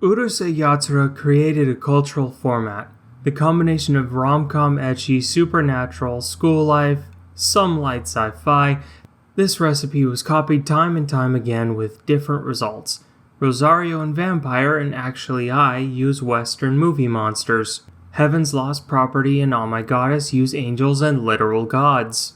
Urusei Yatsura created a cultural format, the combination of rom-com ecchi, supernatural, school life, some light sci-fi. This recipe was copied time and time again with different results. Rosario and Vampire and Actually I use Western movie monsters. Heaven's Lost Property and All My Goddess use angels and literal gods.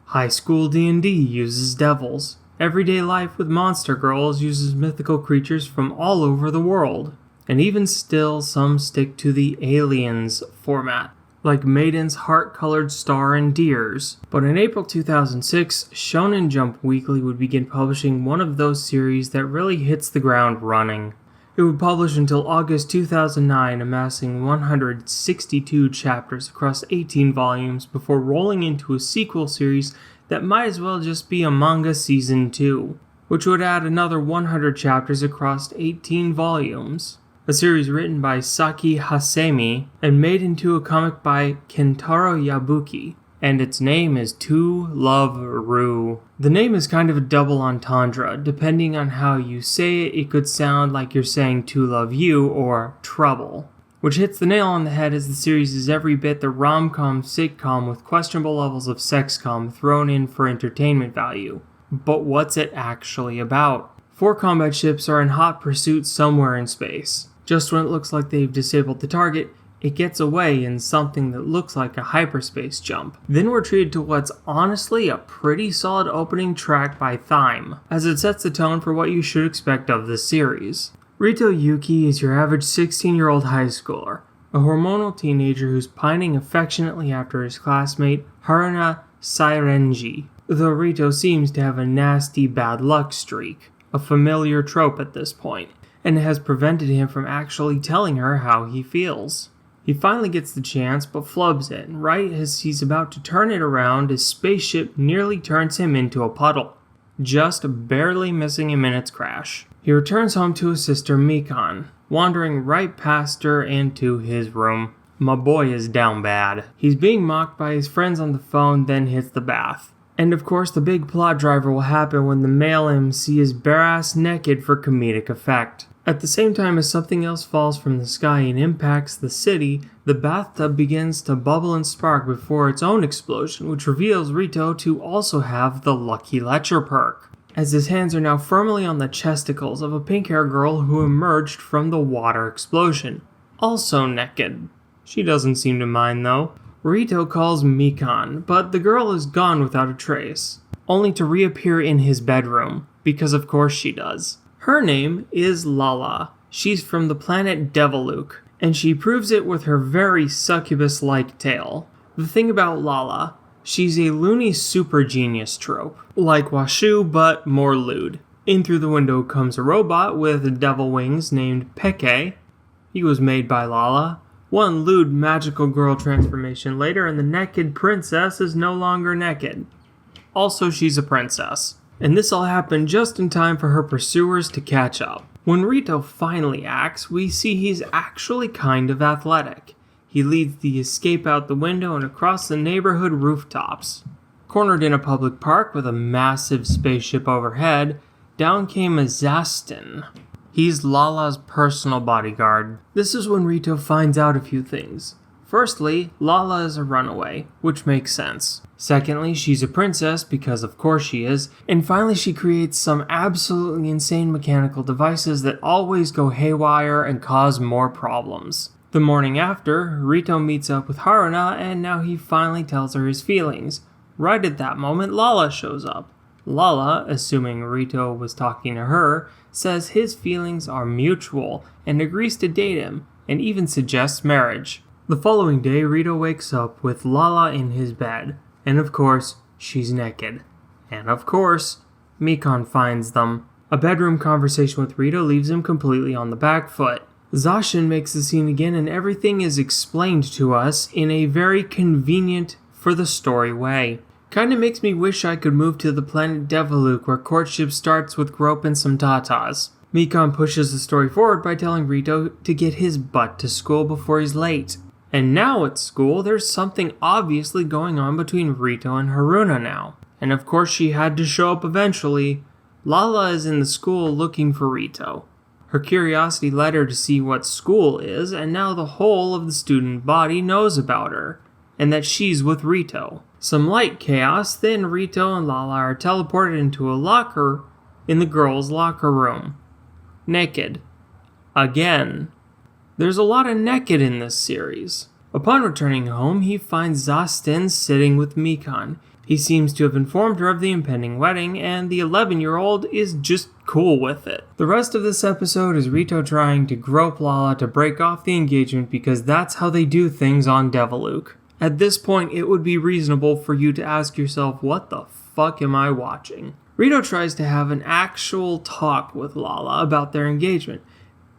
High School D&D uses devils. Everyday Life with Monster Girls uses mythical creatures from all over the world. And even still, some stick to the aliens format, like Maiden's Heart-Colored Star and Deers. But in April 2006, Shonen Jump Weekly would begin publishing one of those series that really hits the ground running. It would publish until August 2009, amassing 162 chapters across 18 volumes before rolling into a sequel series that might as well just be a manga season 2, which would add another 100 chapters across 18 volumes. A series written by Saki Hasemi and made into a comic by Kentaro Yabuki, and its name is To Love Ru. The name is kind of a double entendre. Depending on how you say it, it could sound like you're saying To Love You or Trouble, which hits the nail on the head as the series is every bit the rom-com sitcom with questionable levels of sex-com thrown in for entertainment value. But what's it actually about? 4 combat ships are in hot pursuit somewhere in space. Just when it looks like they've disabled the target, it gets away in something that looks like a hyperspace jump. Then we're treated to what's honestly a pretty solid opening track by Thyme, as it sets the tone for what you should expect of this series. Rito Yuki is your average 16-year-old high schooler, a hormonal teenager who's pining affectionately after his classmate Haruna Sairenji, though Rito seems to have a nasty bad luck streak, a familiar trope at this point, and it has prevented him from actually telling her how he feels. He finally gets the chance but flubs it, and right as he's about to turn it around, his spaceship nearly turns him into a puddle, just barely missing him in its crash. He returns home to his sister Mikan, wandering right past her and to his room. My boy is down bad. He's being mocked by his friends on the phone, then hits the bath. And of course the big plot driver will happen when the male MC is bare-ass naked for comedic effect. At the same time as something else falls from the sky and impacts the city, the bathtub begins to bubble and spark before its own explosion, which reveals Rito to also have the Lucky Lecher perk, as his hands are now firmly on the chesticles of a pink-haired girl who emerged from the water explosion, also naked. She doesn't seem to mind though. Rito calls Mikan, but the girl is gone without a trace, only to reappear in his bedroom, because of course she does. Her name is Lala. She's from the planet Deviluk, and she proves it with her very succubus-like tail. The thing about Lala, she's a loony super genius trope, like Washu but more lewd. In through the window comes a robot with devil wings named Peke. He was made by Lala. One lewd magical girl transformation later, and the naked princess is no longer naked. Also, she's a princess. And this all happened just in time for her pursuers to catch up. When Rito finally acts, we see he's actually kind of athletic. He leads the escape out the window and across the neighborhood rooftops. Cornered in a public park with a massive spaceship overhead, down came a Zastin. He's Lala's personal bodyguard. This is when Rito finds out a few things. Firstly, Lala is a runaway, which makes sense. Secondly, she's a princess, because of course she is. And finally, she creates some absolutely insane mechanical devices that always go haywire and cause more problems. The morning after, Rito meets up with Haruna, and now he finally tells her his feelings. Right at that moment, Lala shows up. Lala, assuming Rito was talking to her, says his feelings are mutual and agrees to date him, and even suggests marriage. The following day, Rito wakes up with Lala in his bed, and of course, she's naked. And of course, Mikan finds them. A bedroom conversation with Rito leaves him completely on the back foot. Zacian makes the scene again, and everything is explained to us in a very convenient for the story way. Kinda makes me wish I could move to the planet Deviluk, where courtship starts with grope and some tatas. Mikan pushes the story forward by telling Rito to get his butt to school before he's late. And now at school, there's something obviously going on between Rito and Haruna now. And of course she had to show up eventually. Lala is in the school looking for Rito. Her curiosity led her to see what school is, and now the whole of the student body knows about her, and that she's with Rito. Some light chaos, then Rito and Lala are teleported into a locker in the girls' locker room. Naked. Again. There's a lot of naked in this series. Upon returning home, he finds Zasten sitting with Mikan. He seems to have informed her of the impending wedding, and the 11-year-old is just cool with it. The rest of this episode is Rito trying to grope Lala to break off the engagement because that's how they do things on Deviluke. At this point, it would be reasonable for you to ask yourself, what the fuck am I watching? Rito tries to have an actual talk with Lala about their engagement,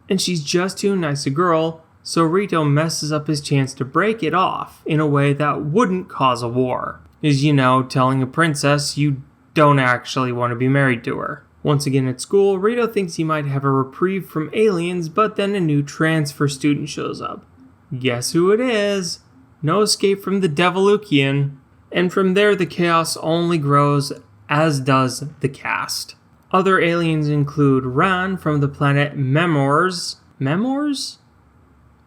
and she's just too nice a girl, so Rito messes up his chance to break it off in a way that wouldn't cause a war. Is, telling a princess you don't actually want to be married to her. Once again at school, Rito thinks he might have a reprieve from aliens, but then a new transfer student shows up. Guess who it is? No escape from the Devilukian. And from there, the chaos only grows, as does the cast. Other aliens include Ran from the planet Memoirs. Memoirs?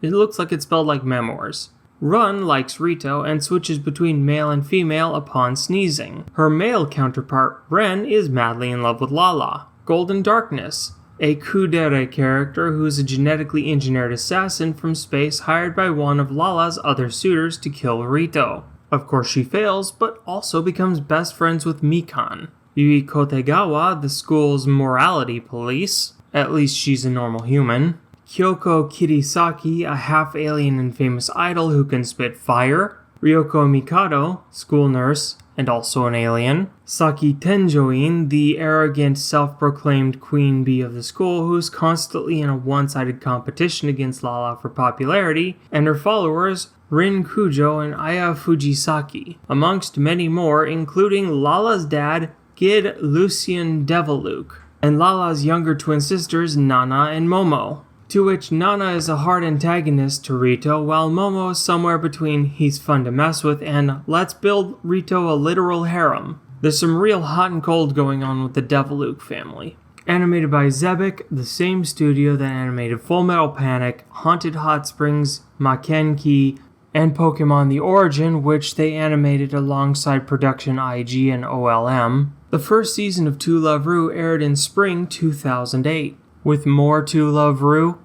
It looks like it's spelled like Memoirs. Run likes Rito and switches between male and female upon sneezing. Her male counterpart, Ren, is madly in love with Lala. Golden Darkness, a Kudere character who is a genetically engineered assassin from space hired by one of Lala's other suitors to kill Rito. Of course she fails, but also becomes best friends with Mikan. Yui Kotegawa, the school's morality police. At least she's a normal human. Kyoko Kirisaki, a half-alien and famous idol who can spit fire. Ryoko Mikado, school nurse, and also an alien. Saki Tenjoin, the arrogant, self-proclaimed queen bee of the school who's constantly in a one-sided competition against Lala for popularity, and her followers, Rin Kujo and Aya Fujisaki, amongst many more, including Lala's dad, Gid Lucian Deviluke, and Lala's younger twin sisters, Nana and Momo. To which Nana is a hard antagonist to Rito, while Momo is somewhere between he's fun to mess with and let's build Rito a literal harem. There's some real hot and cold going on with the Deviluke family. Animated by Xebec, the same studio that animated Full Metal Panic, Haunted Hot Springs, Makenki, and Pokemon The Origin, which they animated alongside Production IG and OLM. The first season of To Love Ru aired in spring 2008, with more To Love Ru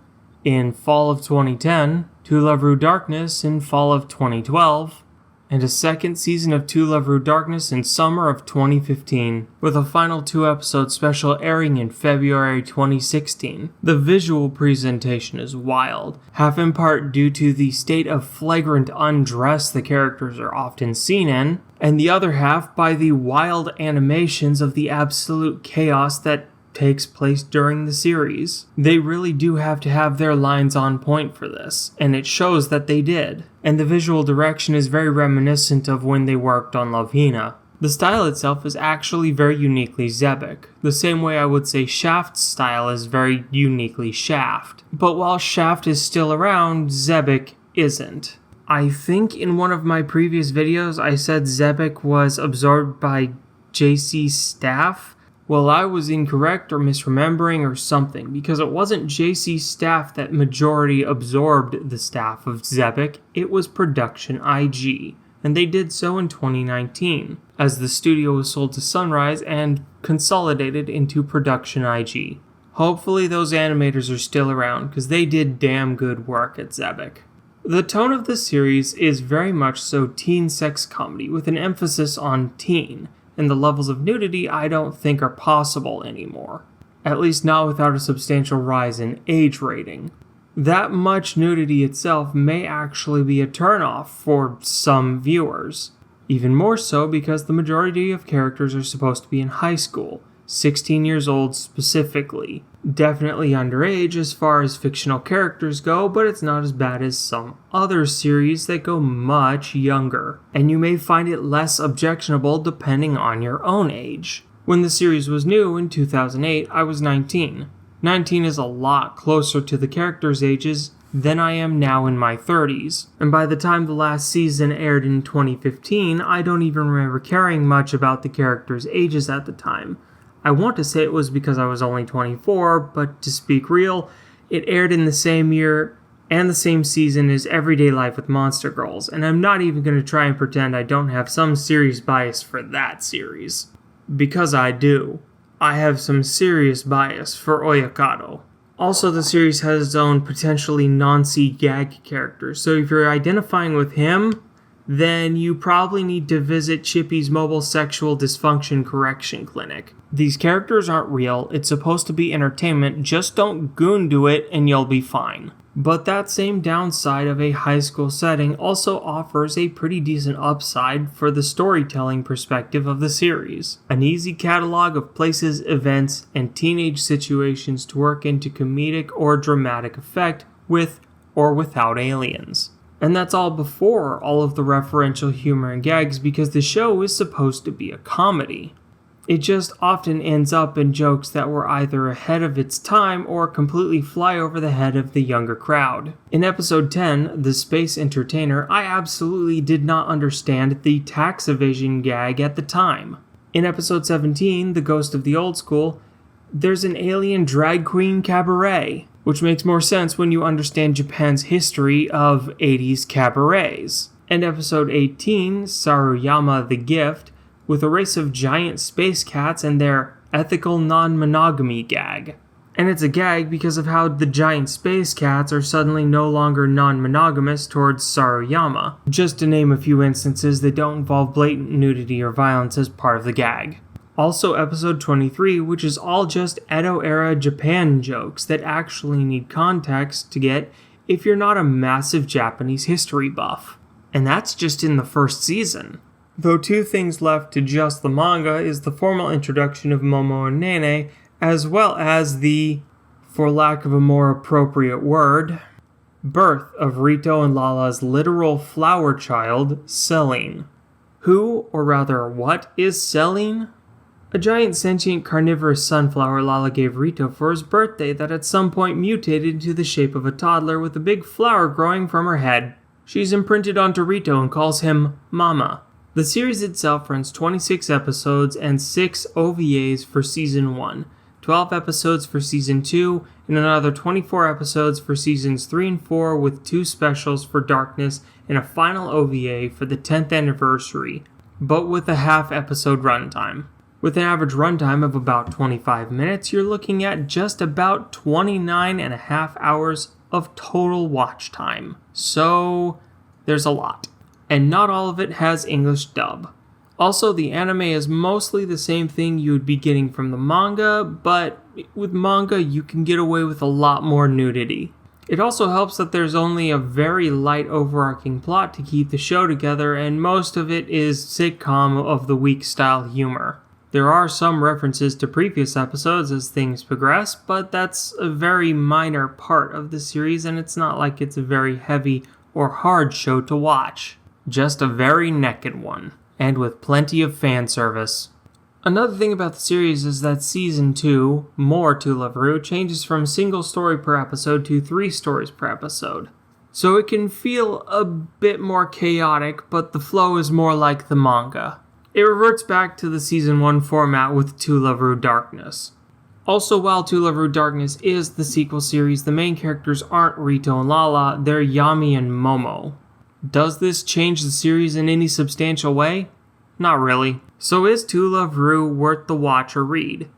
in fall of 2010, To Love Ru Darkness in fall of 2012, and a second season of To Love Ru Darkness in summer of 2015, with a final 2-episode special airing in February 2016. The visual presentation is wild, half in part due to the state of flagrant undress the characters are often seen in, and the other half by the wild animations of the absolute chaos that takes place during the series. They really do have to have their lines on point for this, and it shows that they did. And the visual direction is very reminiscent of when they worked on Love Hina. The style itself is actually very uniquely Xebec, the same way I would say Shaft's style is very uniquely Shaft. But while Shaft is still around, Xebec isn't. I think in one of my previous videos I said Xebec was absorbed by JC Staff. Well, I was incorrect or misremembering or something, because it wasn't JC Staff that majority absorbed the staff of Xebec, it was Production IG, and they did so in 2019, as the studio was sold to Sunrise and consolidated into Production IG. Hopefully those animators are still around, because they did damn good work at Xebec. The tone of the series is very much so teen sex comedy, with an emphasis on teen, and the levels of nudity I don't think are possible anymore. At least not without a substantial rise in age rating. That much nudity itself may actually be a turnoff for some viewers. Even more so because the majority of characters are supposed to be in high school, 16 years old specifically. Definitely underage as far as fictional characters go, but it's not as bad as some other series that go much younger, and you may find it less objectionable depending on your own age. When the series was new in 2008, I was 19. 19 is a lot closer to the characters' ages than I am now in my 30s, and by the time the last season aired in 2015, I don't even remember caring much about the characters' ages at the time. I want to say it was because I was only 24, but to speak real, it aired in the same year and the same season as Everyday Life with Monster Girls, and I'm not even going to try and pretend I don't have some serious bias for that series. Because I do. I have some serious bias for Oyakado. Also, the series has its own potentially non-C gag characters, so if you're identifying with him, then you probably need to visit Chippy's mobile sexual dysfunction correction clinic. These characters aren't real, it's supposed to be entertainment, just don't goon do it and you'll be fine. But that same downside of a high school setting also offers a pretty decent upside for the storytelling perspective of the series. An easy catalog of places, events, and teenage situations to work into comedic or dramatic effect with or without aliens. And that's all before all of the referential humor and gags because the show is supposed to be a comedy. It just often ends up in jokes that were either ahead of its time or completely fly over the head of the younger crowd. In episode 10, The Space Entertainer, I absolutely did not understand the tax evasion gag at the time. In episode 17, The Ghost of the Old School, there's an alien drag queen cabaret, which makes more sense when you understand Japan's history of 80s cabarets. And episode 18, Saruyama the Gift, with a race of giant space cats and their ethical non-monogamy gag. And it's a gag because of how the giant space cats are suddenly no longer non-monogamous towards Saruyama, just to name a few instances that don't involve blatant nudity or violence as part of the gag. Also episode 23, which is all just Edo-era Japan jokes that actually need context to get if you're not a massive Japanese history buff. And that's just in the first season. Though two things left to just the manga is the formal introduction of Momo and Nene, as well as the, for lack of a more appropriate word, birth of Rito and Lala's literal flower child, Celine. Who, or rather what, is Celine? A giant sentient carnivorous sunflower Lala gave Rito for his birthday that at some point mutated into the shape of a toddler with a big flower growing from her head. She's imprinted onto Rito and calls him Mama. The series itself runs 26 episodes and 6 OVAs for Season 1, 12 episodes for Season 2, and another 24 episodes for Seasons 3 and 4 with 2 specials for Darkness and a final OVA for the 10th anniversary, but with a half-episode runtime. With an average runtime of about 25 minutes, you're looking at just about 29 and a half hours of total watch time. So, there's a lot. And not all of it has English dub. Also, the anime is mostly the same thing you would be getting from the manga, but with manga you can get away with a lot more nudity. It also helps that there's only a very light overarching plot to keep the show together, and most of it is sitcom of the week style humor. There are some references to previous episodes as things progress, but that's a very minor part of the series, and it's not like it's a very heavy or hard show to watch. Just a very naked one, and with plenty of fan service. Another thing about the series is that Season 2, More to Love Ru, changes from a single story per episode to 3 stories per episode. So it can feel a bit more chaotic, but the flow is more like the manga. It reverts back to the Season 1 format with To Love Ru Darkness. Also, while To Love Ru Darkness is the sequel series, the main characters aren't Rito and Lala, they're Yami and Momo. Does this change the series in any substantial way? Not really. So is To Love Ru worth the watch or read?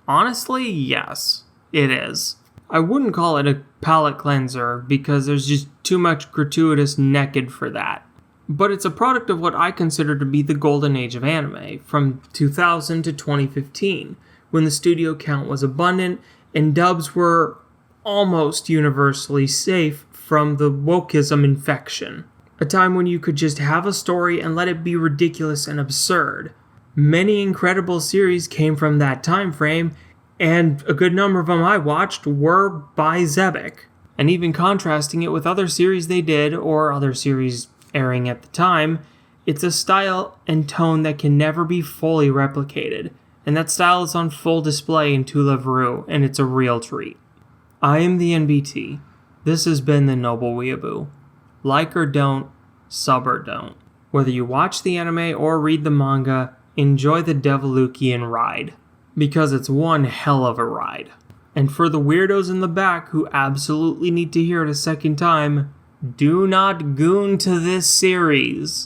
Honestly, yes, it is. I wouldn't call it a palate cleanser because there's just too much gratuitous naked for that. But it's a product of what I consider to be the golden age of anime, from 2000 to 2015, when the studio count was abundant and dubs were almost universally safe from the wokeism infection. A time when you could just have a story and let it be ridiculous and absurd. Many incredible series came from that time frame, and a good number of them I watched were by Xebec. And even contrasting it with other series they did, or other series airing at the time, it's a style and tone that can never be fully replicated, and that style is on full display in To Love Ru, and it's a real treat. I am the NBT. This has been the Noble Weeaboo. Like or don't, sub or don't. Whether you watch the anime or read the manga, enjoy the Devilukian ride. because it's one hell of a ride. And for the weirdos in the back who absolutely need to hear it a second time, do not goon to this series.